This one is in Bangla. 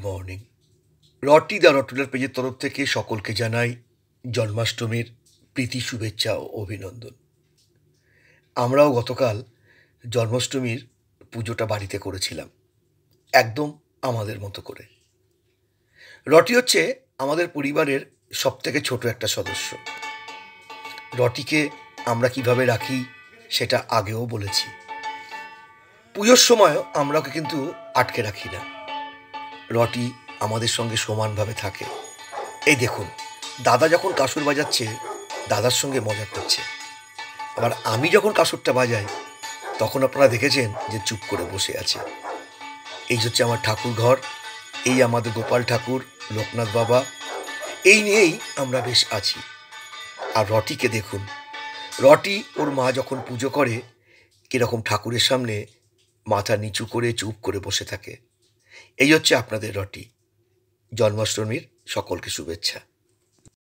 মর্নিং। রটি দ্য রটুলার পেজের তরফ থেকে সকলকে জানাই জন্মাষ্টমীর প্রীতি শুভেচ্ছা ও অভিনন্দন। আমরাও গতকাল জন্মাষ্টমীর পুজোটা বাড়িতে করেছিলাম, একদম আমাদের মতো করে। রটি হচ্ছে আমাদের পরিবারের সবথেকে ছোট একটা সদস্য। রটিকে আমরা কিভাবে রাখি সেটা আগেও বলেছি। পুজোর সময়ও আমরা ওকে কিন্তু আটকে রাখি না। রটি আমাদের সঙ্গে সমানভাবে থাকে। এই দেখুন, দাদা যখন কাসর বাজাচ্ছে দাদার সঙ্গে মজা করছে, আবার আমি যখন কাসরটা বাজাই তখন আপনারা দেখেছেন যে চুপ করে বসে আছে। এই হচ্ছে আমার ঠাকুর ঘর, এই আমাদের গোপাল ঠাকুর, লোকনাথ বাবা, এই নিয়েই আমরা বেশ আছি। আর রটিকে দেখুন, রটি ওর মা যখন পুজো করে কিরকম ঠাকুরের সামনে মাথা নিচু করে চুপ করে বসে থাকে। এই হচ্ছে আপনাদের রটি। জন্মাষ্টমীর সকলকে শুভেচ্ছা।